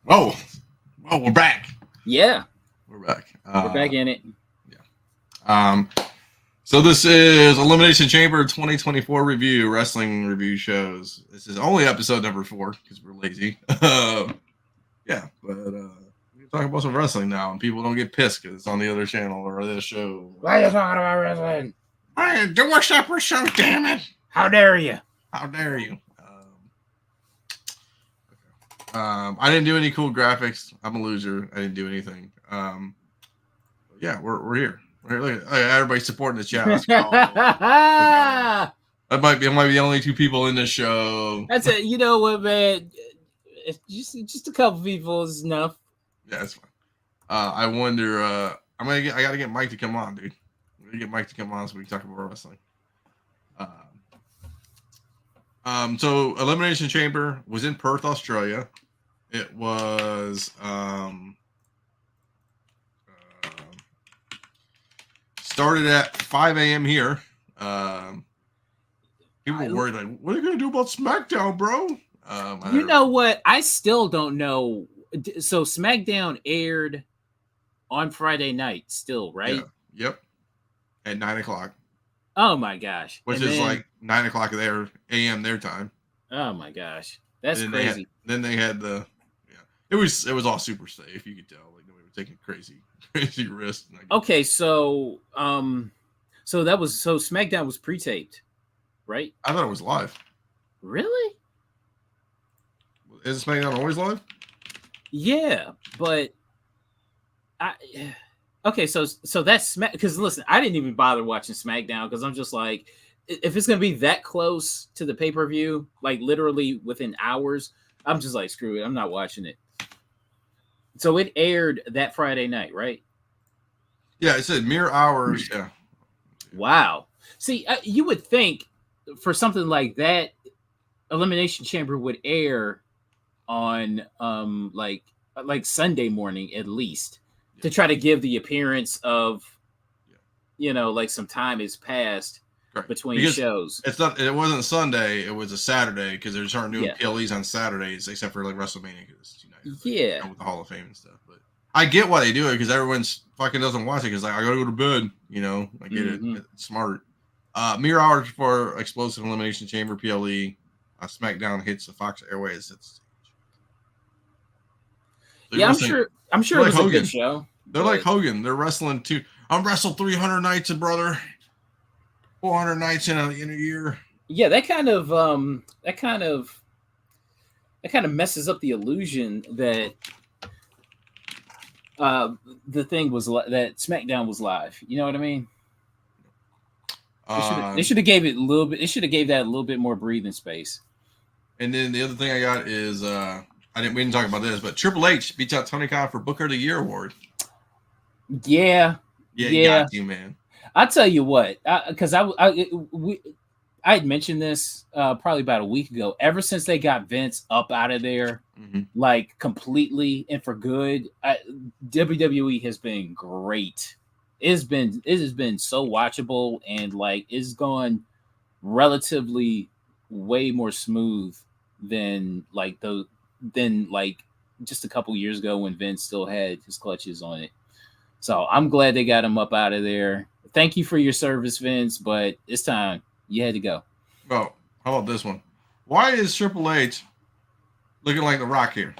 Oh, we're back. Yeah, We're back. we're back in it. Yeah. So this is Elimination Chamber 2024 review, wrestling review shows. This is only episode number 4 because we're lazy. Yeah, but we can talk about some wrestling now, and people don't get pissed because it's on the other channel or this show. Why are you talking about wrestling? Do a separate show, damn it! How dare you? How dare you? I didn't do any cool graphics. I'm a loser. I didn't do anything. Yeah, we're here. We're here. Look, everybody's supporting the chat. That might be the only 2 people in this show. That's it. You know what, man? It's just a couple people is enough. Yeah, that's fine. I wonder. I got to get Mike to come on, dude. I'm gonna get Mike to come on so we can talk about wrestling. So Elimination Chamber was in Perth, Australia. It was started at 5 a.m. here. People were worried, like, what are you going to do about SmackDown, bro? You know what? I still don't know. So SmackDown aired on Friday night still, right? Yeah. Yep. At 9 o'clock. Oh, my gosh. Which is like 9 o'clock their a.m. their time. Oh, my gosh. That's crazy. Then they had the... It was all super safe. You could tell, like, nobody was taking crazy risks. Okay, so SmackDown was pre-taped, right? I thought it was live. Really? Is SmackDown always live? Yeah, but so that's because listen, I didn't even bother watching SmackDown because I'm just like, if it's gonna be that close to the pay-per-view, like literally within hours, I'm just like, screw it, I'm not watching it. So it aired that Friday night, right? Yeah, it said mere hours. Yeah. Wow. See, you would think for something like that, Elimination Chamber would air on like Sunday morning at least to try to give the appearance of like some time has passed between shows. It wasn't Sunday, it was a Saturday because they're starting doing PLEs on Saturdays except for like WrestleMania with the Hall of Fame and stuff. But I get why they do it because everyone's fucking doesn't watch it because like I gotta go to bed, I get it. It's smart. Mere hours before Explosive Elimination Chamber PLE, SmackDown hits the Fox Airways. I'm sure it was a good show. They're like Hogan. They're wrestling too. I'm wrestled 300 nights, brother. 400 nights in a year. Yeah, that kind of messes up the illusion that the thing was that SmackDown was live. You know what I mean? They should have gave it a little bit. They should have gave that a little bit more breathing space. And then the other thing I got is we didn't talk about this, but Triple H beats out Tony Khan for Booker of the Year award. Yeah. You got you, man. I'll tell you what, because I had mentioned this probably about a week ago. Ever since they got Vince up out of there, like completely and for good, WWE has been great. It has been so watchable and like it's gone relatively way more smooth than just a couple years ago when Vince still had his clutches on it. So I'm glad they got him up out of there. Thank you for your service, Vince, but it's time. You had to go. Well, how about this one? Why is Triple H looking like The Rock here?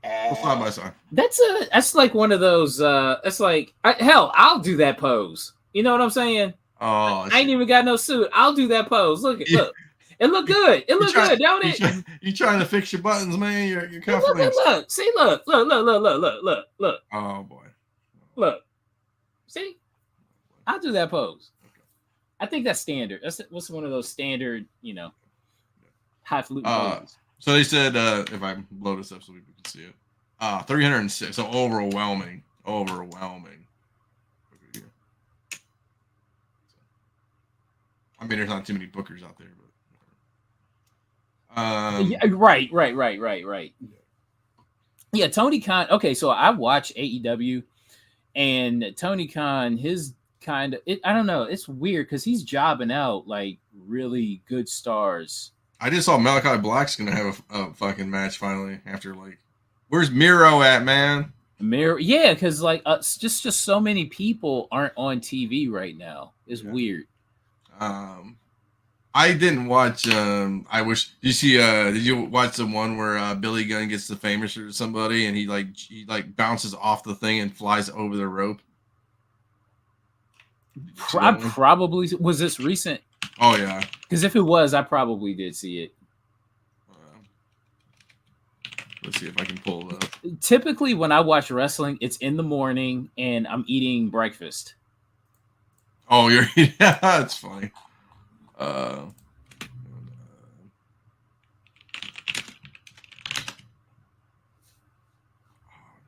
Side by side. That's like one of those. It's like I'll do that pose. You know what I'm saying? Oh, I ain't even got no suit. I'll do that pose. Look. It looked good. It looked good, don't it? You trying to fix your buttons, man? Your confidence. Look. See, look. Oh boy. Look. See, I'll do that pose. Okay. I think that's standard. What's one of those standard, highfalutin poses. So they said, if I blow this up so people can see it, 306. So overwhelming. I mean, there's not too many bookers out there, but right. Yeah, Tony Khan. Okay, so I watch AEW, and Tony Khan, his I don't know. It's weird because he's jobbing out like really good stars I just saw Malachi Black's gonna have a fucking match finally after like, where's Miro at, man? Miro, yeah, because like just so many people aren't on TV right now. It's weird. I didn't watch. I wish. Did you see? Did you watch the one where Billy Gunn gets the famous or somebody and he bounces off the thing and flies over the rope? I probably was this recent. Oh yeah. Because if it was, I probably did see it. Let's see if I can pull it up. Typically, when I watch wrestling, it's in the morning and I'm eating breakfast. Oh, you're yeah, that's funny. Oh,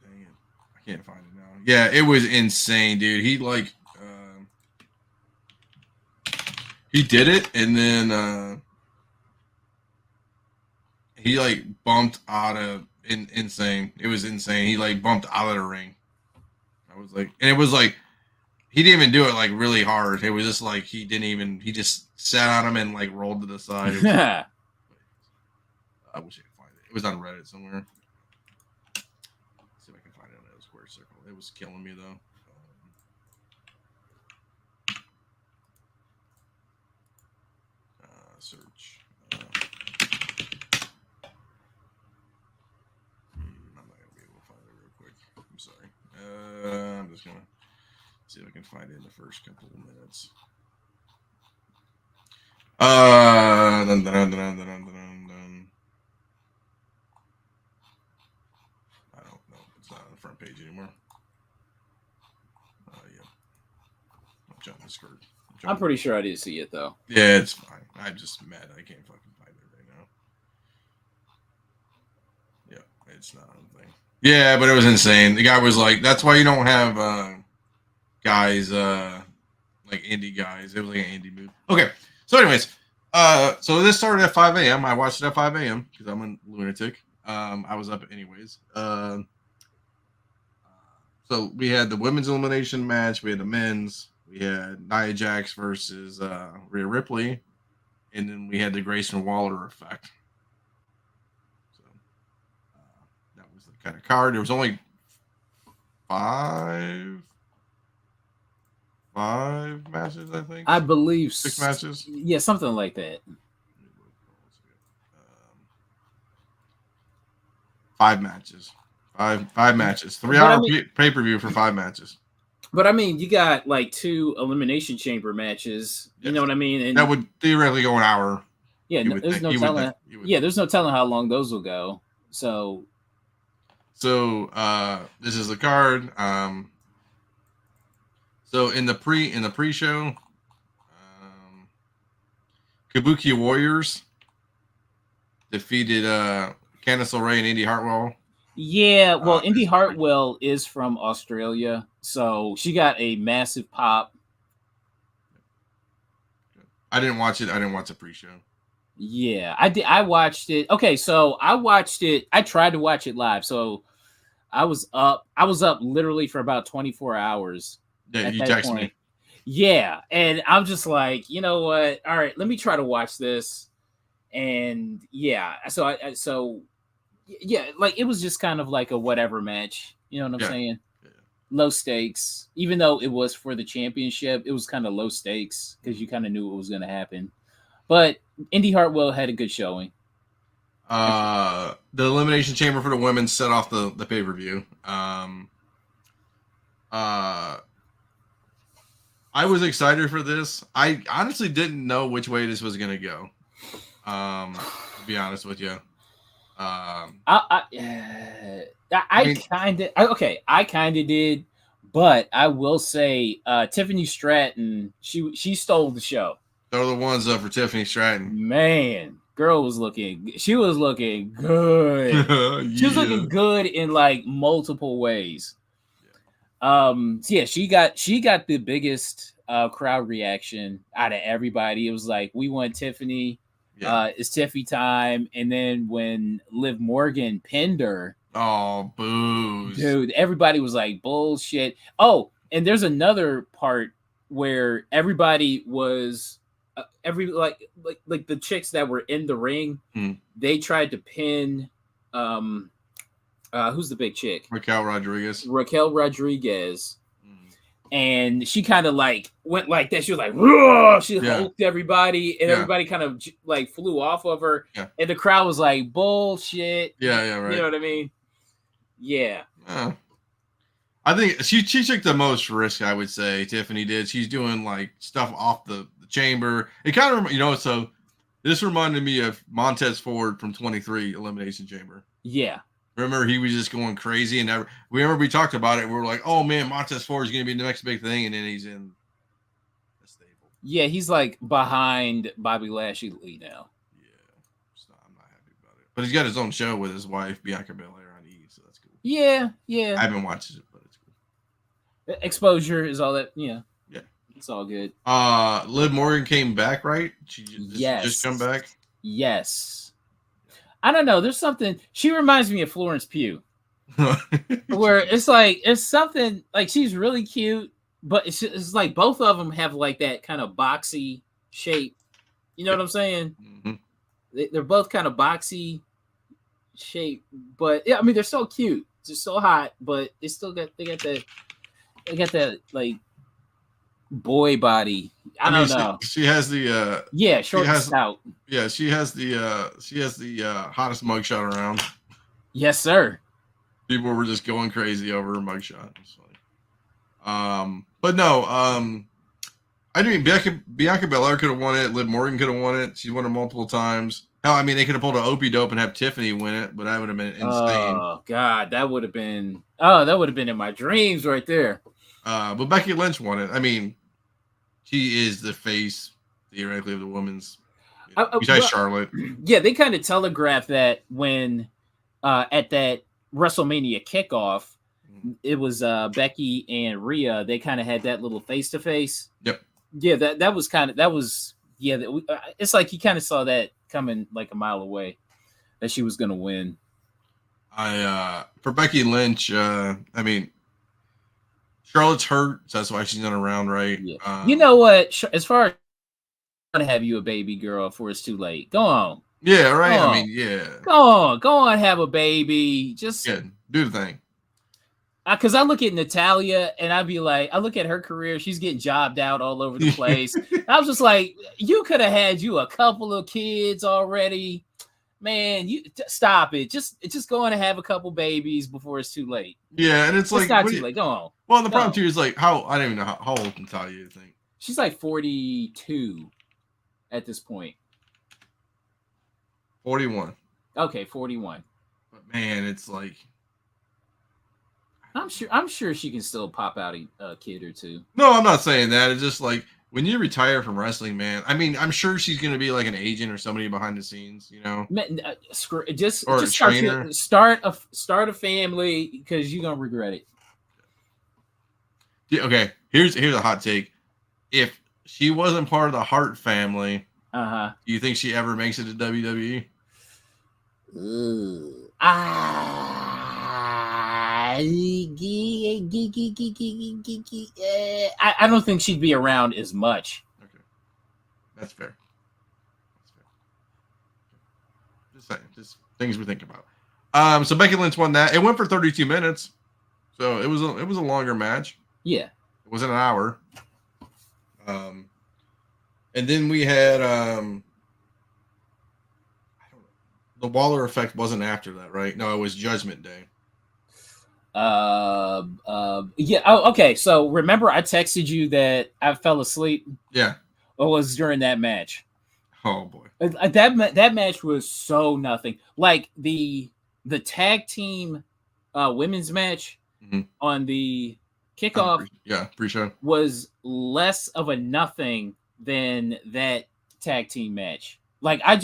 dang it. I can't find it now. Yeah, it was insane, dude. He he did it and then he like bumped out of insane. It was insane. He like bumped out of the ring. I was like, and it was like he didn't even do it like really hard. It was just like he just sat on him and like rolled to the side. I wish I could find it. It was on Reddit somewhere. Let's see if I can find it on a square circle. It was killing me though. Search. I'm not gonna be able to find it real quick. I'm sorry. I'm just gonna see if I can find it in the first couple of minutes. Dun, dun, dun, dun, dun, dun, dun. I don't know. It's not on the front page anymore. Yeah. I'm trying to skirt. I'm pretty sure I did see it though. Yeah, it's fine. I'm just mad I can't fucking find it right now. Yeah, it's not on the thing. Yeah, but it was insane. The guy was like, "That's why you don't have guys like indie guys." It was like an indie move. Okay, so anyways, so this started at 5 a.m. I watched it at 5 a.m. because I'm a lunatic. I was up anyways. So we had the women's elimination match. We had the men's. We had Nia Jax versus Rhea Ripley, and then we had the Grayson Waller effect. So that was the kind of card. There was only five matches, I think. I believe 6 matches. Yeah, something like that. 5 matches. Five matches. 3-hour pay-per-view for 5 matches. But I mean, you got like 2 elimination chamber matches. You know what I mean? And that would theoretically go an hour. Yeah, there's no telling. There's no telling how long those will go. So this is the card. So in the pre-show, Kabuki Warriors defeated Candice LeRae and Indy Hartwell. Yeah, well, Indy Hartwell is from Australia, so she got a massive pop. I didn't watch it. I didn't watch the pre-show. Yeah, I did. I watched it. Okay, so I watched it. I tried to watch it live. So I was up literally for about 24 hours. Yeah, you texted me. Yeah, and I'm just like, you know what? All right, let me try to watch this. And yeah, so yeah, like it was just kind of like a whatever match. You know what I'm saying? Yeah. Low stakes. Even though it was for the championship, it was kind of low stakes because you kind of knew what was going to happen. But Indy Hartwell had a good showing. The Elimination Chamber for the women set off the pay-per-view. I was excited for this. I honestly didn't know which way this was going to go. To be honest with you. I kind of did, but I will say Tiffany Stratton, she stole the show. They're the ones for Tiffany Stratton. Man, girl was looking good. She was looking good in like multiple ways. So yeah, she got the biggest crowd reaction out of everybody. It was like, we want Tiffany. Yeah. It's Tiffy time. And then when Liv Morgan pinned her, oh, booze, dude, everybody was like, bullshit. Oh, and there's another part where everybody was every like the chicks that were in the ring, they tried to pin who's the big chick? Raquel Rodriguez. And she kind of like went like that. She was like, "Roar!" She hulked everybody, and everybody kind of like flew off of her. Yeah. And the crowd was like, "Bullshit." Yeah, right. You know what I mean? Yeah. I think she took the most risk, I would say. Tiffany did. She's doing like stuff off the chamber. It kind of, so this reminded me of Montez Ford from 23 Elimination Chamber. Yeah. Remember, he was just going crazy, and we talked about it. We were like, "Oh man, Montez Ford is going to be the next big thing," and then he's in a stable. Yeah, he's like behind Bobby Lashley now. Yeah, I'm not happy about it. But he's got his own show with his wife Bianca Belair on E, so that's cool. Yeah. I haven't watched it, but it's cool. Exposure is all that. Yeah, it's all good. Liv Morgan came back, right? She just come back. Yes. I don't know. There's something. She reminds me of Florence Pugh, where it's something like she's really cute, but it's like both of them have like that kind of boxy shape. You know what I'm saying? Mm-hmm. They're both kind of boxy shape, but yeah, I mean they're so cute, just so hot, but they got that like boy body. I don't know. She has the short and stout. Yeah, she has the hottest mugshot around. Yes, sir. People were just going crazy over her mugshot. It's funny. But no, I mean Bianca Belair could have won it. Liv Morgan could have won it. She won it multiple times. Hell, I mean they could have pulled an Opie Dope and have Tiffany win it, but that would have been insane. Oh God, that would have been in my dreams right there. But Becky Lynch won it. I mean, she is the face theoretically of the women's. Besides Charlotte. Yeah, they kind of telegraphed that when at that WrestleMania kickoff, it was Becky and Rhea. They kind of had that little face to face. Yep. Yeah, it's like he kind of saw that coming like a mile away that she was going to win. For Becky Lynch, I mean, Charlotte's hurt, so that's why she's not around, right? Yeah. You know what? As far as to have you a baby girl before it's too late. Go on. Yeah, right. I mean, yeah. Go on, have a baby. Just do the thing. Because I look at Natalya and I'd be like, I look at her career, she's getting jobbed out all over the place. I was just like, you could have had you a couple of kids already. Man, you stop it. Just go on and have a couple babies before it's too late. Yeah, and it's like not too late. Go on. Well, the problem too is like I don't even know how old Natalya you think. She's like 42 at this point. 41. Okay, 41. But man, it's like I'm sure she can still pop out a kid or two. No, I'm not saying that. It's just like when you retire from wrestling, man. I mean, I'm sure she's going to be like an agent or somebody behind the scenes, you know. Just a trainer. Start a family because you're gonna regret it. Yeah, okay, here's a hot take. If she wasn't part of the Hart family, do you think she ever makes it to WWE? I don't think she'd be around as much. Okay, that's fair. Just saying, just things we think about. So Becky Lynch won that. It went for 32 minutes, so it was a longer match. Yeah, it wasn't an hour. And then we had the Waller effect wasn't after that, right? No, it was Judgment Day. Yeah. Oh, okay. So remember, I texted you that I fell asleep. Yeah. It was during that match. Oh boy. That match was so nothing. Like the tag team women's match on the kickoff. Pre-show was less of a nothing than that tag team match. Like I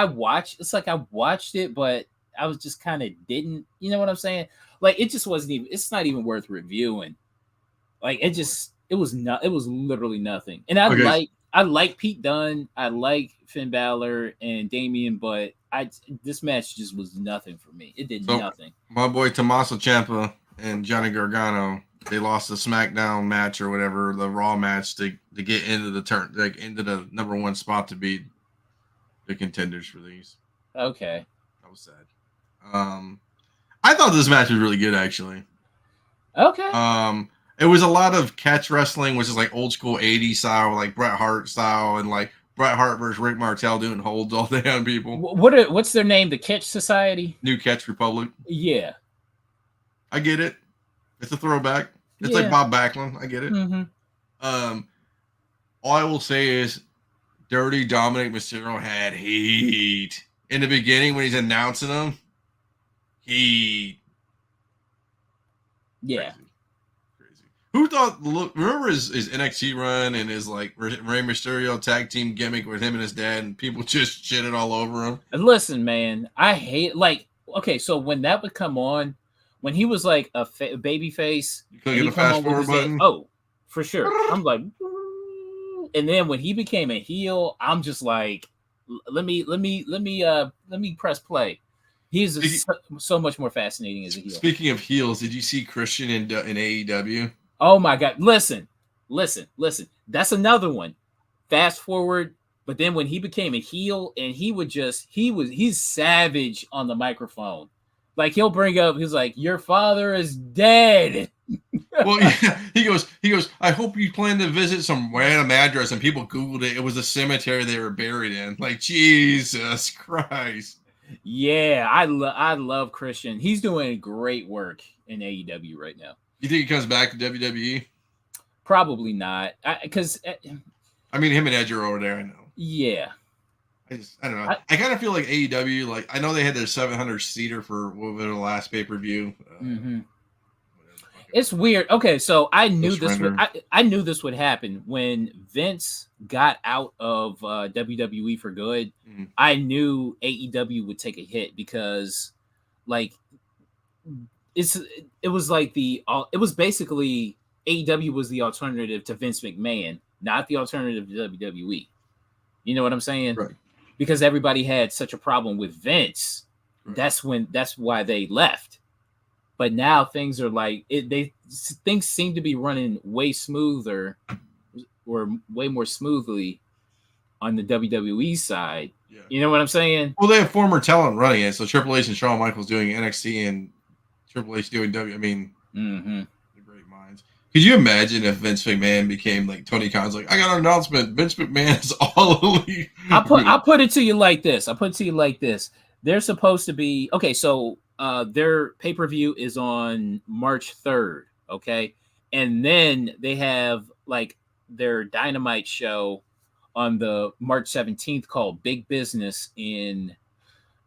watched. It's like I watched it, but I was just kind of didn't. You know what I'm saying? Like it just wasn't even. It's not even worth reviewing. Like it was literally nothing. And I like Pete Dunne. I like Finn Balor and Damian, but this match just was nothing for me. It did nothing. My boy Tommaso Ciampa and Johnny Gargano, they lost the SmackDown match or whatever, the Raw match to get into the into the number one spot to be the contenders for these. Okay. That was sad. I thought this match was really good actually. Okay. It was a lot of catch wrestling, which is like old school 80s style, like Bret Hart style, and like Bret Hart versus Rick Martel doing holds all day on people. What's their name? The Catch Society? New Catch Republic. Yeah. I get it. It's a throwback. It's like Bob Backlund. I get it. Mm-hmm. All I will say is Dirty Dominic Mysterio had heat. In the beginning when he's announcing them, heat. Yeah. Crazy. Who thought, remember his NXT run and his like Rey Mysterio tag team gimmick with him and his dad, and people just shitted all over him? And listen, man, I hate, okay, so when that would come on, when he was like a baby face, you couldn't get the fast forward button? Oh, for sure. I'm like, and then when he became a heel, I'm just like, let me press play. He's so much more fascinating as a heel. Speaking of heels, did you see Christian in AEW? Oh my God! Listen. That's another one. Fast forward, but then when he became a heel, and he's savage on the microphone. Like he'll bring up, he's like, "Your father is dead." Well, yeah, he goes. I hope you plan to visit some random address, and people Googled it. It was a cemetery they were buried in. Like Jesus Christ. Yeah, I love Christian. He's doing great work in AEW right now. You think he comes back to WWE? Probably not, because I mean, him and Edge are over there. I know. Yeah. I don't know. I kind of feel like AEW. Like I know they had their 700 seater for what was the last pay per view. Mm-hmm. It's weird. Okay, so I knew this would happen when Vince got out of WWE for good. Mm-hmm. I knew AEW would take a hit because, like, it was basically AEW was the alternative to Vince McMahon, not the alternative to WWE. You know what I'm saying? Right. Because everybody had such a problem with Vince. Right. That's why they left. But now things are like things seem to be running way smoother or way more smoothly on the WWE side. Yeah. You know what I'm saying? Well, they have former talent running it. So Triple H and Shawn Michaels doing NXT and Triple H doing W. I mean, they're great minds. Could you imagine if Vince McMahon became like Tony Khan's like, I got an announcement. Vince McMahon is all elite. I'll put it to you like this. They're supposed to be okay. So their pay-per-view is on March 3rd. Okay. And then they have like their Dynamite show on the March 17th called Big Business in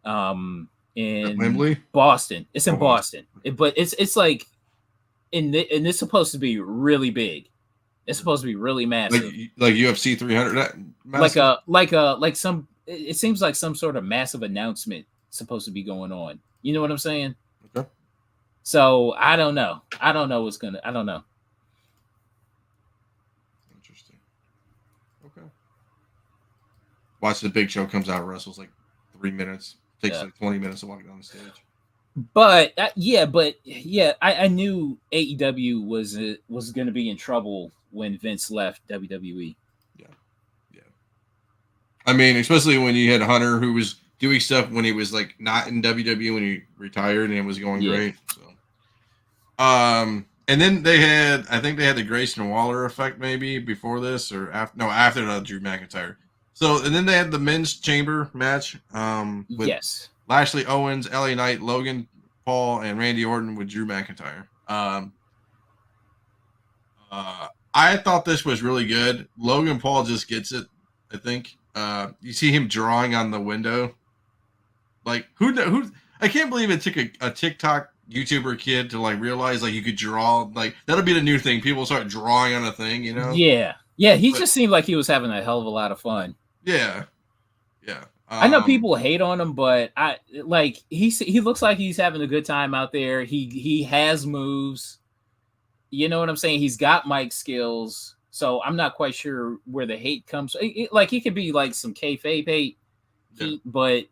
Wembley? Boston. It's in Boston. But it's like and it's supposed to be really big. It's supposed to be really massive. Like UFC 300. Like some. It seems like some sort of massive announcement supposed to be going on. You know what I'm saying? Okay. So I don't know. I don't know. Interesting. Okay. Watch the Big Show comes out, wrestles like 3 minutes. Takes like 20 minutes to walk down the stage. But I knew AEW was going to be in trouble when Vince left WWE. Yeah. I mean, especially when you had Hunter, who was doing stuff when he was like not in WWE when he retired, and it was going great. So, and then I think they had the Grayson Waller effect maybe before this or after the Drew McIntyre. So, and then they had the men's chamber match. With Lashley Owens, LA Knight, Logan Paul, and Randy Orton with Drew McIntyre. I thought this was really good. Logan Paul just gets it, I think. You see him drawing on the window. Like who? I can't believe it took a TikTok YouTuber kid to like realize like you could draw. Like that'll be the new thing. People start drawing on a thing, you know? Yeah. He just seemed like he was having a hell of a lot of fun. Yeah. I know people hate on him, but he looks like he's having a good time out there. He has moves. You know what I'm saying? He's got mic skills. So I'm not quite sure where the hate comes. Like he could be like some kayfabe hate, but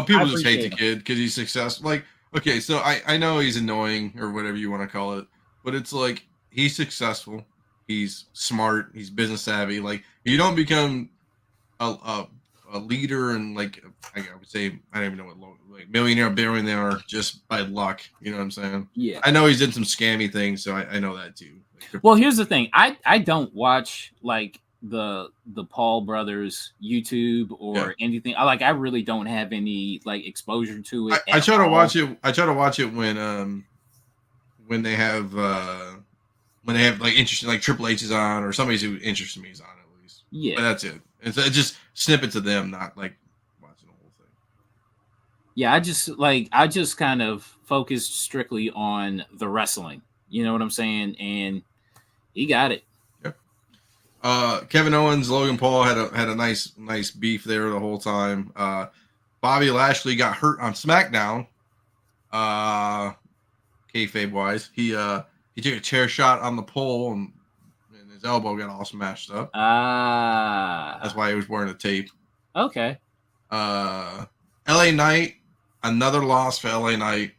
people just hate the kid because he's successful. Like, Okay, so I know he's annoying or whatever you want to call it, but it's like he's successful, he's smart, he's business savvy. Like you don't become a leader and like I would say I don't even know what like millionaire, billionaire just by luck. You know what I'm saying? Yeah. I know he's did some scammy things, so I know that too. Like, well, here's the thing. I don't watch like the Paul brothers YouTube or anything. I really don't have any like exposure to it. I try to watch it. I try to watch it when they have like interesting like Triple H is on or somebody who interests me is on at least. Yeah, but that's it. It's just snippets of them, not like watching the whole thing. Yeah, I just kind of focused strictly on the wrestling. You know what I'm saying? And he got it. Kevin Owens, Logan Paul had a nice beef there the whole time. Bobby Lashley got hurt on SmackDown. Kayfabe wise, he took a chair shot on the pole and his elbow got all smashed up. That's why he was wearing the tape. Okay. LA Knight, another loss for LA Knight.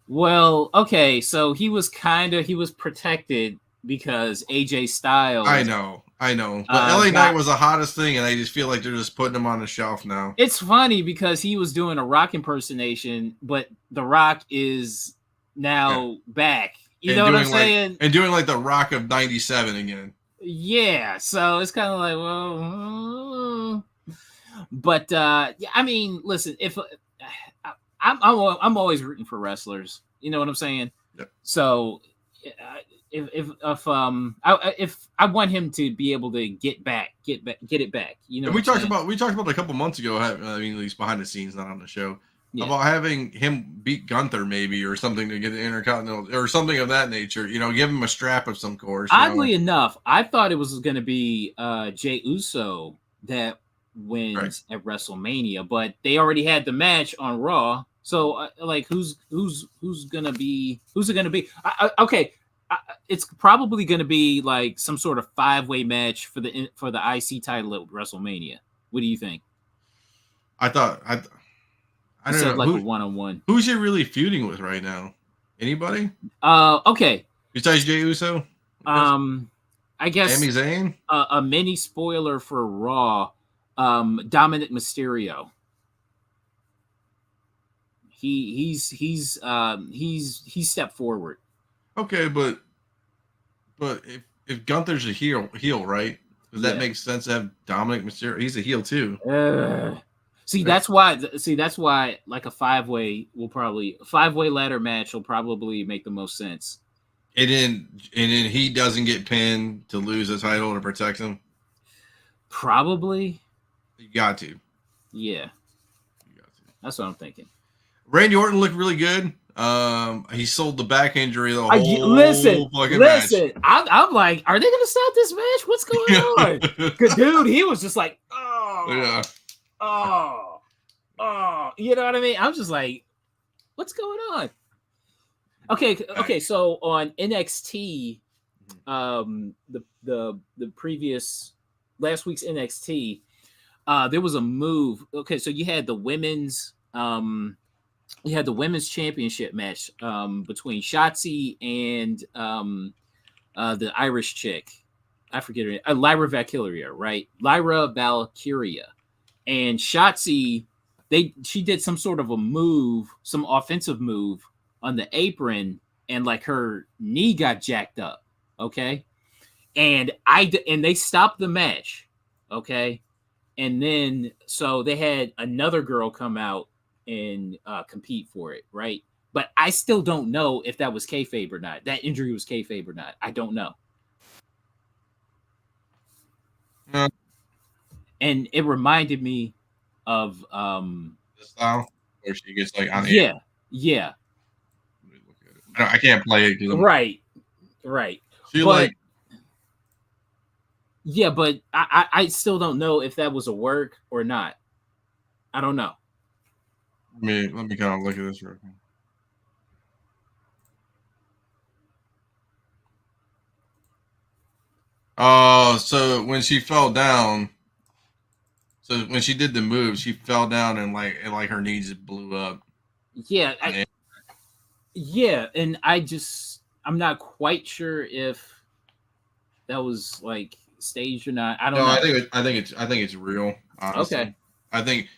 Well, okay, so he was protected because AJ Styles. I know. But LA Knight was the hottest thing, and I just feel like they're just putting him on the shelf now. It's funny because he was doing a Rock impersonation, but The Rock is now back. You know what I'm saying? And doing like the Rock of '97 again. Yeah, so it's kind of like, well, but yeah, I mean, listen, if I'm always rooting for wrestlers, you know what I'm saying? Yep. So if I want him to be able to get it back, you know. And we talked about it a couple months ago. I mean, at least behind the scenes, not on the show, about having him beat Gunther maybe or something to get the Intercontinental or something of that nature. You know, give him a strap of some course. Oddly enough, I thought it was going to be Jey Uso that wins at WrestleMania, but they already had the match on Raw. So like, who's it gonna be? Okay. It's probably going to be like some sort of 5-way match for the IC title at WrestleMania. What do you think? I don't know. Like a one-on-one. Who's he really feuding with right now? Anybody? Okay. Besides Jey Uso? I guess Sami Zayn? A mini spoiler for Raw. Dominic Mysterio. He's stepped forward. Okay, but if Gunther's a heel, right? Does that make sense to have Dominic Mysterio? He's a heel too. That's why like a 5-way ladder match will probably make the most sense. And then he doesn't get pinned to lose the title to protect him. Probably. You got to. Yeah. You got to. That's what I'm thinking. Randy Orton looked really good. He sold the back injury the whole fucking match. I'm like, are they gonna stop this match? What's going on? Because dude, he was just like, oh, you know what I mean? I'm just like, what's going on? Okay. So on NXT, the previous last week's NXT, there was a move. Okay, so you had the women's championship match between Shotzi and the Irish chick. I forget her name. Lyra Valkyria, right? Lyra Valkyria. And Shotzi, she did some sort of a move, some offensive move on the apron, and like her knee got jacked up. Okay. And they stopped the match. Okay. And then so they had another girl come out and compete for it, right? But I still don't know if that was kayfabe or not. That injury was kayfabe or not. I don't know. And it reminded me of the style where she gets like on the yeah. I can't play it because right. But I still don't know if that was a work or not. I don't know. Let me kind of look at this real quick. Oh, so when she fell down, so when she did the move, she fell down and like her knee just blew up. Yeah, and I'm not quite sure if that was like staged or not. I don't know. I think it's real. Honestly, okay. I think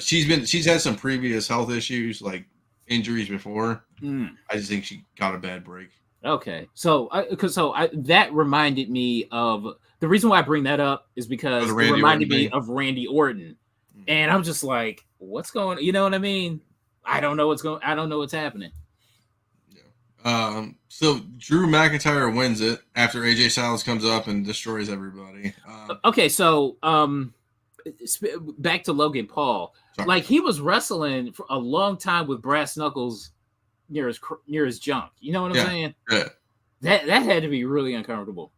she's had some previous health issues, like injuries before. I just think she got a bad break. Okay, so that reminded me of the reason why I bring that up is because it reminded me of Randy Orton, and I'm just like, what's going? You know what I mean? I don't know what's happening. Yeah. So Drew McIntyre wins it after AJ Styles comes up and destroys everybody. Okay, so back to Logan Paul. Sorry. Like he was wrestling for a long time with brass knuckles near his junk. You know what I'm saying? Yeah. That had to be really uncomfortable.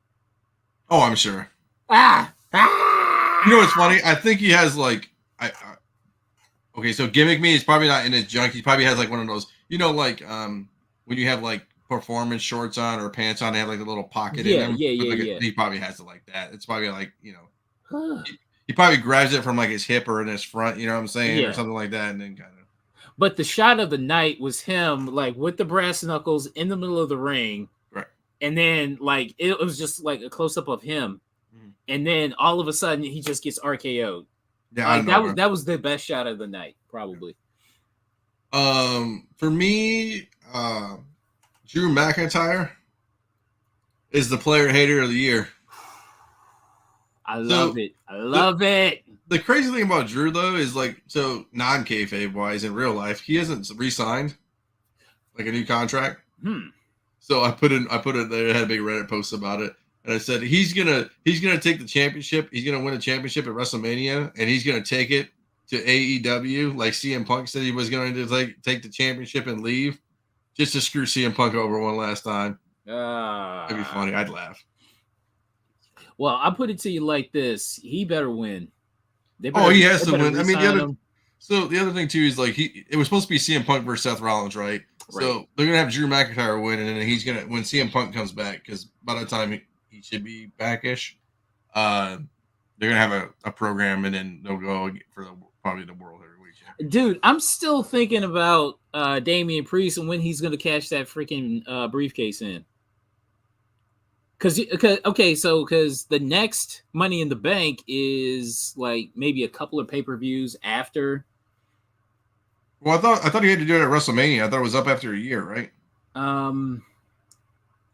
Oh, I'm sure. You know what's funny? I think he has like okay, so Gimmick Me is probably not in his junk. He probably has like one of those, like when you have like performance shorts on or pants on, they have like a little pocket in them. Yeah. He probably has it like that. It's probably like, he probably grabs it from like his hip or in his front, you know what I'm saying? Or something like that, and then kind of. But the shot of the night was him like with the brass knuckles in the middle of the ring. Right. And then like it was just like a close up of him. And then all of a sudden he just gets RKO'd. Yeah, like, that was the best shot of the night, probably. For me, Drew McIntyre is the player hater of the year. I love it. I love it. The crazy thing about Drew though is like, so non-kayfabe wise in real life, he hasn't re-signed like a new contract. So I put it there. I had a big Reddit post about it. And I said he's gonna take the championship. He's gonna win a championship at WrestleMania, and he's gonna take it to AEW, like CM Punk said he was going to take the championship and leave, just to screw CM Punk over one last time. That'd be funny. I'd laugh. Well, I'll put it to you like this: he better win. He has to win. I mean, the other thing too is like it was supposed to be CM Punk versus Seth Rollins, right? So they're gonna have Drew McIntyre win, and then he's gonna when CM Punk comes back, because by the time he should be backish. They're gonna have a program, and then they'll go for probably the World Heavyweight Championship. Dude, I'm still thinking about Damian Priest and when he's gonna cash that freaking briefcase in. Because the next Money in the Bank is like maybe a couple of pay-per-views after. Well, I thought he had to do it at WrestleMania. I thought it was up after a year, right?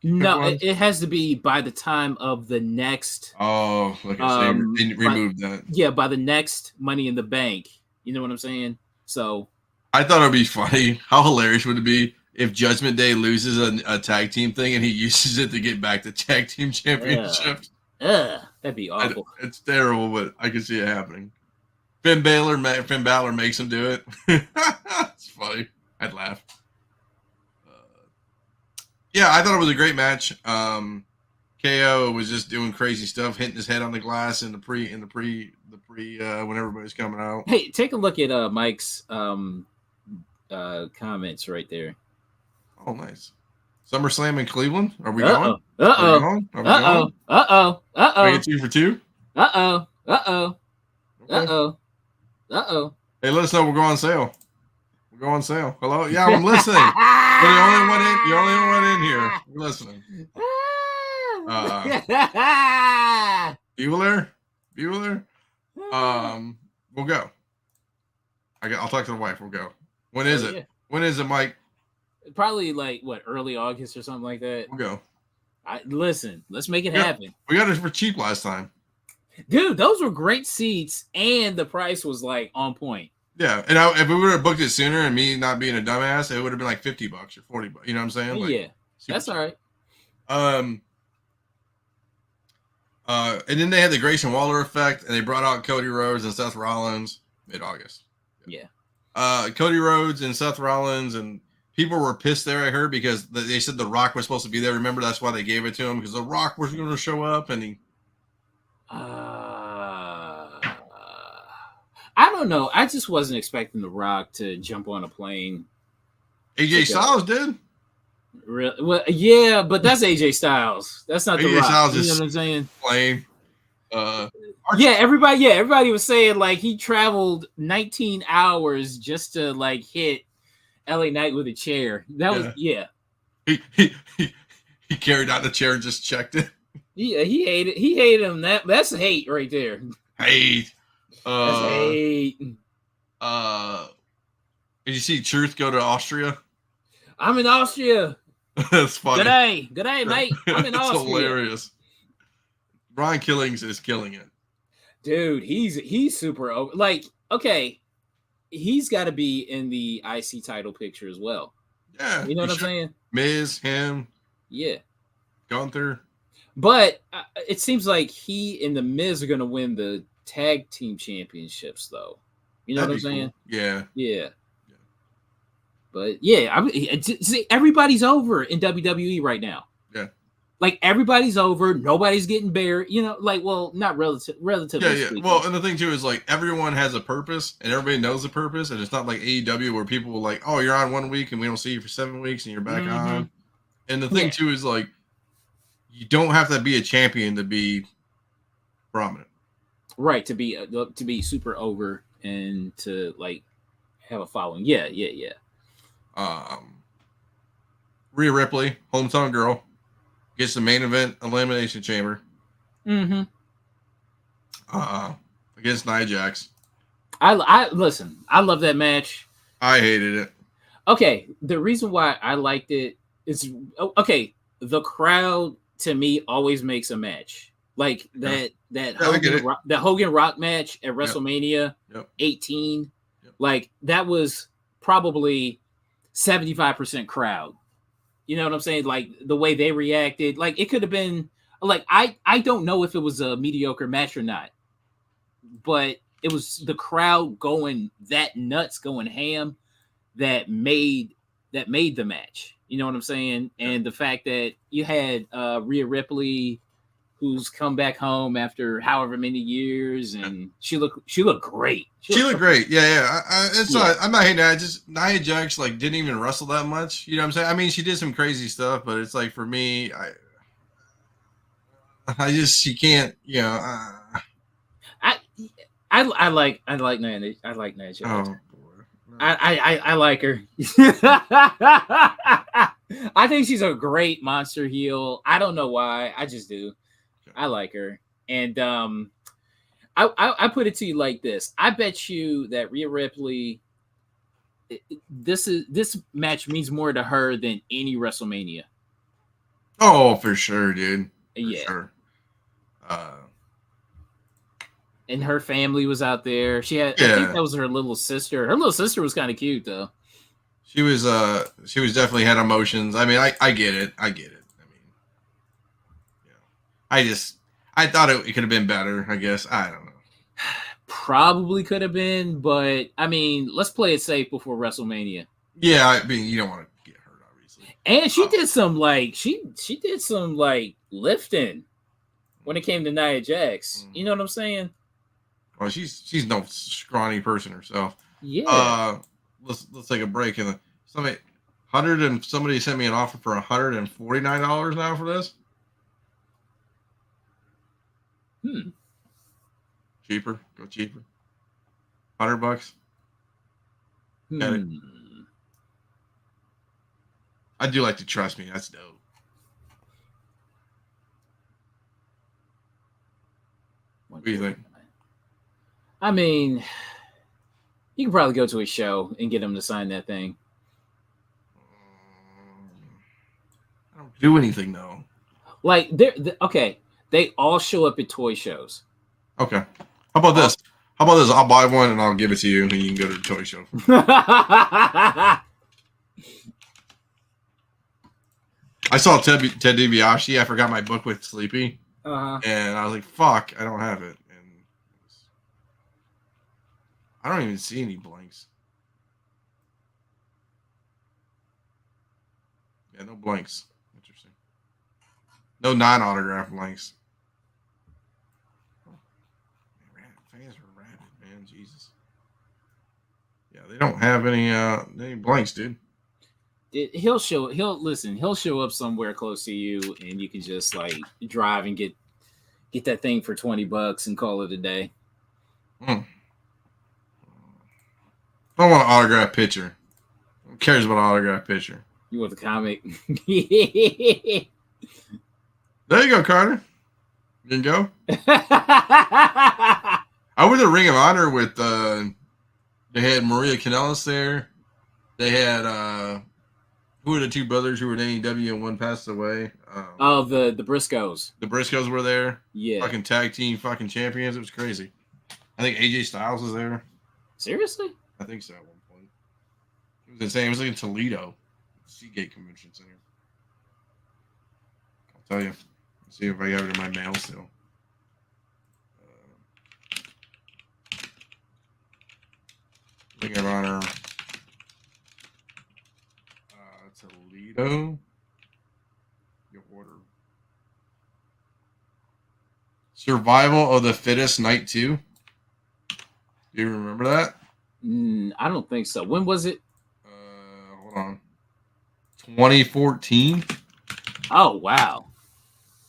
No, it has to be by the time of the next. Oh, like they removed that. Yeah, by the next Money in the Bank. You know what I'm saying? So I thought it'd be funny. How hilarious would it be if Judgment Day loses a tag team thing and he uses it to get back the tag team championship? That'd be awful. It's terrible, but I can see it happening. Finn Balor makes him do it. It's funny. I'd laugh. Yeah, I thought it was a great match. KO was just doing crazy stuff, hitting his head on the glass in the pre when everybody's coming out. Hey, take a look at Mike's comments right there. Oh, nice. SummerSlam in Cleveland. Are we going? Are we get 2 for 2. Hey, let us know we're going on sale. We're going on sale. Hello? Yeah, I'm listening. We're the only one in. You're the only one in here. We're listening. Bueller. We'll go. I'll talk to the wife. We'll go. When is it? Yeah. When is it, Mike? Probably like early August or something like that. We'll go. Listen, let's make it happen. We got it for cheap last time. Dude, those were great seats, and the price was like on point. Yeah, and if we would have booked it sooner, and me not being a dumbass, it would have been like $50 or $40. You know what I'm saying? Like, yeah, that's all right. And then they had the Grayson Waller effect, and they brought out Cody Rhodes and Seth Rollins mid-August. Yeah. Cody Rhodes and Seth Rollins, and people were pissed there, I heard, because they said The Rock was supposed to be there. Remember, that's why they gave it to him, because The Rock was going to show up, and he... I don't know. I just wasn't expecting The Rock to jump on a plane. AJ Styles did. Really? Well, yeah, but that's AJ Styles. That's not The Rock. Styles, you know what I'm saying? Plane. everybody was saying like he traveled 19 hours just to like hit LA Knight with a chair. That was He carried out the chair and just checked it. Yeah, he hated him. That's hate right there. Hate. That's hate. Did you see Truth go to Austria? I'm in Austria. That's funny. Good day, mate. I'm in Austria. Hilarious. Brian Killings is killing it. Dude, he's super over. Like, okay, he's got to be in the IC title picture as well. Yeah. You know what I'm saying? Miz, him. Yeah. Gunther. But it seems like he and the Miz are going to win the tag team championships, though. You know what I'm saying? Cool. Yeah. But yeah, see, everybody's over in WWE right now. Yeah. Like everybody's over, nobody's getting buried. You know, like not relatively. Yeah. Speaking. Well, and the thing too is like everyone has a purpose, and everybody knows the purpose, and it's not like AEW where people will like, oh, you're on 1 week and we don't see you for 7 weeks, and you're back on. And the thing too is like, you don't have to be a champion to be prominent, right? To be super over and to like have a following. Yeah. Rhea Ripley, hometown girl, gets the main event elimination chamber. Against Nia Jax. I listen. I love that match. I hated it. Okay, the reason why I liked it is okay. The crowd to me always makes a match like that. That Hogan Rock match at WrestleMania 18. Like that was probably 75% crowd. You know what I'm saying? Like the way they reacted, like it could have been like I don't know if it was a mediocre match or not, but it was the crowd going that nuts, going ham that made the match. You know what I'm saying? And the fact that you had Rhea Ripley, who's come back home after however many years, and she looked great. She looked great. Yeah. I'm not hating that. Just Nia Jax like didn't even wrestle that much. You know what I'm saying? I mean, she did some crazy stuff, but it's like for me, she can't. You know. I like Nia. I like Nia Jax. Oh boy. I like her. I think she's a great monster heel. I don't know why. I just do. I like her. And I put it to you like this. I bet you that Rhea Ripley, this match means more to her than any WrestleMania. Oh, for sure, dude. For sure. And her family was out there. She had, I think that was her little sister. Her little sister was kind of cute though. She was definitely had emotions. I mean, I get it. I mean, I thought it could have been better, I guess. I don't know. Probably could have been, but I mean, let's play it safe before WrestleMania. Yeah, I mean, you don't want to get hurt, obviously. And she did some like she did some like lifting when it came to Nia Jax. You know what I'm saying? Well, she's no scrawny person herself. Yeah. Let's take a break and somebody sent me an offer for $149 now for this. Cheaper. Go cheaper. $100. Got it. I do like to trust me. That's dope. What do you think? I mean, you can probably go to a show and get him to sign that thing. I don't do anything though. Like okay, they all show up at toy shows. Okay. How about this? I'll buy one and I'll give it to you, and you can go to the toy show. I saw Ted DiBiase. I forgot my book with Sleepy, and I was like, "Fuck, I don't have it." And I don't even see any blanks. Yeah, no blanks. Interesting. No non-autograph blanks. Fans are rabid, man. Jesus. Yeah, they don't have any blanks, dude. He'll show up somewhere close to you, and you can just like drive and get Get that thing for $20 and call it a day. I don't want an autograph picture. Who cares about an autograph picture? You want the comic? There you go, Carter. You can go. I was at Ring of Honor with they had Maria Kanellis there. They had who were the two brothers who were in AEW and one passed away? The Briscoes. The Briscoes were there. Yeah. Fucking tag team fucking champions. It was crazy. I think AJ Styles was there. Seriously? I think so at one point. It was insane. It was like in Toledo. Seagate Convention Center. I'll tell you. Let's see if I have it in my mail still. Ring of Honor. Toledo. Your order. Survival of the Fittest Night 2. Do you remember that? I don't think so. When was it? Hold on. 2014. Oh, wow.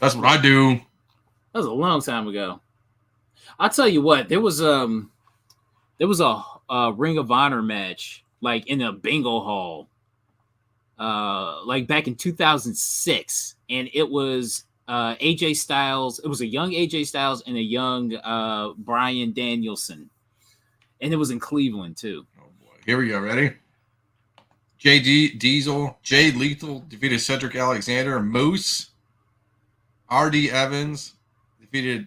That's what I do. That was a long time ago. I'll tell you what, there was a Ring of Honor match like in a bingo hall. Like back in 2006, and it was AJ Styles. It was a young AJ Styles and a young Bryan Danielson, and it was in Cleveland too. Oh boy! Here we go. Ready? Jay Lethal defeated Cedric Alexander. Moose. R.D. Evans defeated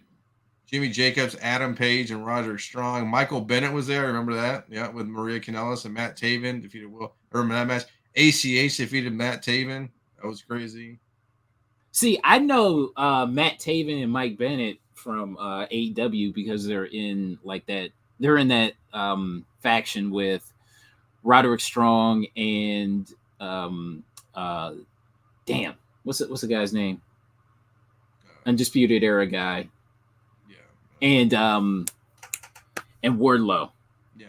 Jimmy Jacobs, Adam Page, and Roderick Strong. Michael Bennett was there. Remember that? Yeah, with Maria Kanellis and Matt Taven defeated Will. Remember that match? ACH defeated Matt Taven. That was crazy. See, I know Matt Taven and Mike Bennett from AEW because they're in like that. They're in that faction with Roderick Strong and damn, what's the guy's name? Undisputed Era guy. Yeah. And Wardlow. Yeah.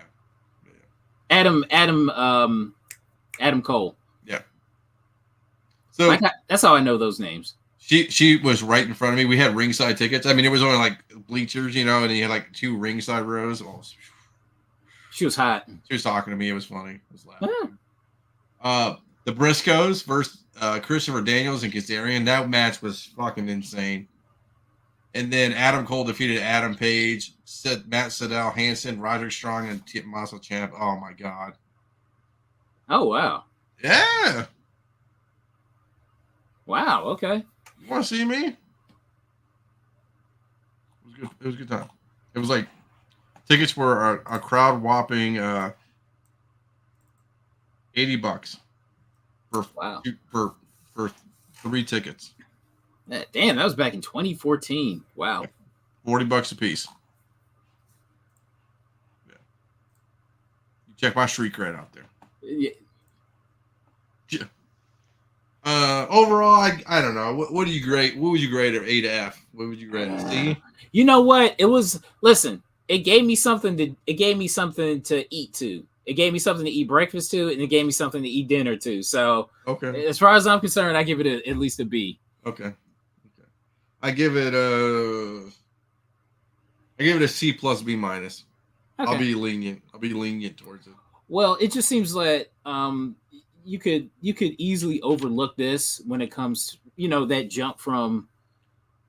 Adam Cole. Yeah. So that's how I know those names. She was right in front of me. We had ringside tickets. I mean, it was only like bleachers, and he had like 2 ringside rows. Oh, she was hot. She was talking to me. It was funny. It was laughing. The Briscoes versus Christopher Daniels and Kazarian. That match was fucking insane. And then Adam Cole defeated Adam Page, Matt Sydal, Hansen, Roderick Strong, and Tommaso Ciampa. Oh my god. Oh wow. Yeah. Wow. Okay. You want to see me? It was good. It was a good time. It was like tickets were a crowd whopping $80 for 3 tickets. Damn, that was back in 2014. Wow. $40 a piece. Yeah. You check my street cred out there. Yeah. Overall, I don't know. What do you grade? What would you grade at A to F? What would you grade at C? You know what? It was. Listen, it gave me something to. It gave me something to eat to. It gave me something to eat breakfast to, and it gave me something to eat dinner to. So, okay. As far as I'm concerned, I give it at least a B. Okay. I give it a C plus B minus. Okay. I'll be lenient. Towards it. Well, it just seems like you could easily overlook this when it comes, that jump from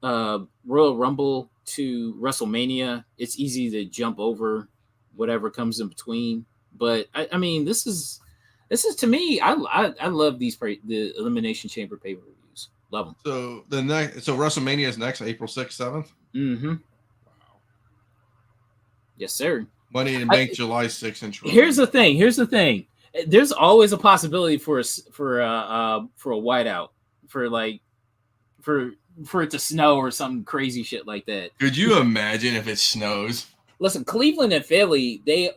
Royal Rumble to WrestleMania. It's easy to jump over whatever comes in between. But I mean, this is to me. I love the Elimination Chamber pay-per-views. Love them. So WrestleMania is next, April 6th, 7th? Mm-hmm. Wow. Yes, sir. Money in the Bank, July 6th. And here's the thing. There's always a possibility for a whiteout, for it to snow or some crazy shit like that. Could you imagine if it snows? Listen, Cleveland and Philly, I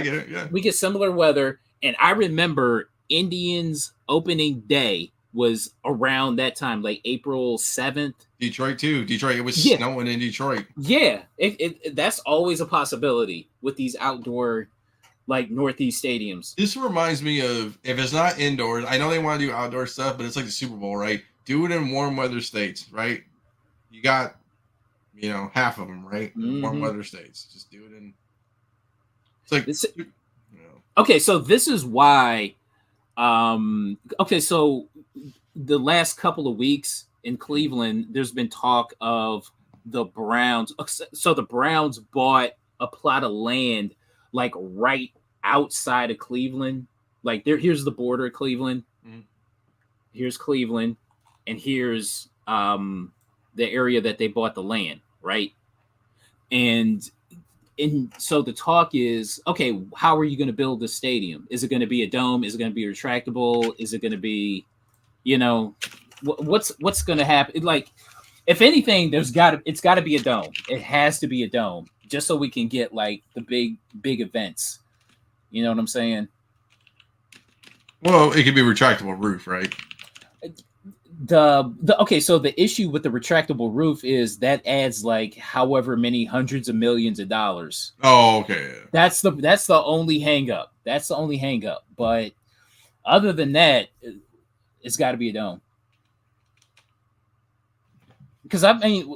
get it, yeah. We get similar weather, and I remember Indians opening day was around that time, like April 7th. Detroit too. It was snowing in Detroit. Yeah, that's always a possibility with these outdoor, like Northeast stadiums. This reminds me of, if it's not indoors, I know they want to do outdoor stuff, but it's like the Super Bowl, right? Do it in warm weather states, right? You got half of them, right? In warm weather states. Just do it in. It's like Okay, so this is why. Okay, so the last couple of weeks in Cleveland, there's been talk of the Browns. So the Browns bought a plot of land like right outside of Cleveland. Like here's the border of Cleveland. Here's Cleveland, and here's the area that they bought the land, right? And so the talk is, okay, how are you going to build the stadium? Is it going to be a dome? Is it going to be retractable? Is it going to be, what's going to happen? Like, if anything, it's got to be a dome. It has to be a dome, just so we can get like the big events. You know what I'm saying? Well, it could be a retractable roof, right? Okay, so the issue with the retractable roof is that adds like however many hundreds of millions of dollars. Oh, okay. That's the only hang up. But other than that, it's got to be a dome. Because I mean,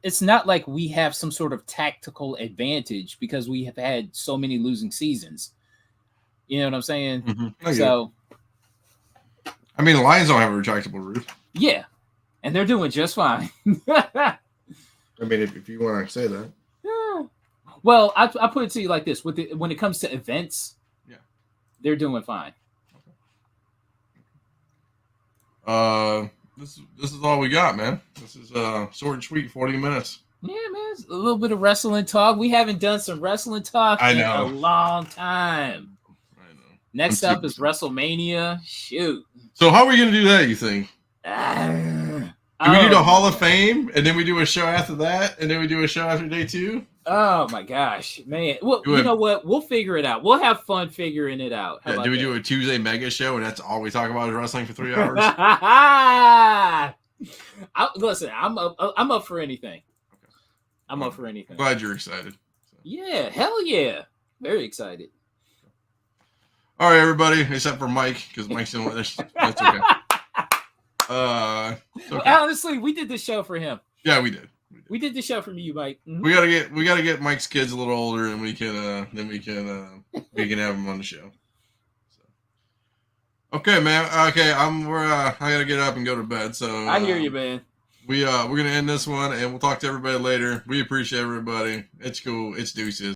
it's not like we have some sort of tactical advantage because we have had so many losing seasons. You know what I'm saying? Mm-hmm. So. I mean, the Lions don't have a retractable roof. Yeah, and they're doing just fine. I mean, if you want to say that. Yeah. Well, I put it to you like this: when it comes to events, they're doing fine. This is all we got, man. This is short and sweet, 40 minutes. Yeah, man, it's a little bit of wrestling talk. We haven't done some wrestling talk in a long time. Next up is WrestleMania. Shoot. So how are we going to do that, you think? Do we do the Hall of Fame, and then we do a show after that, and then we do a show after day 2? Oh, my gosh. Man. Well, you know what? We'll figure it out. We'll have fun figuring it out. Do we do a Tuesday mega show, and that's all we talk about is wrestling for 3 hours? Listen, I'm up for anything. I'm up for anything. Glad you're excited. Yeah, hell yeah. Very excited. All right, everybody, except for Mike, because Mike's doing this. That's okay. Okay. Honestly, we did the show for him. Yeah, we did. We did the show for you, Mike. Mm-hmm. We gotta get Mike's kids a little older, and we can have him on the show. So. Okay, man. Okay, I gotta get up and go to bed. So I hear you, man. We're gonna end this one, and we'll talk to everybody later. We appreciate everybody. It's cool. It's deuces.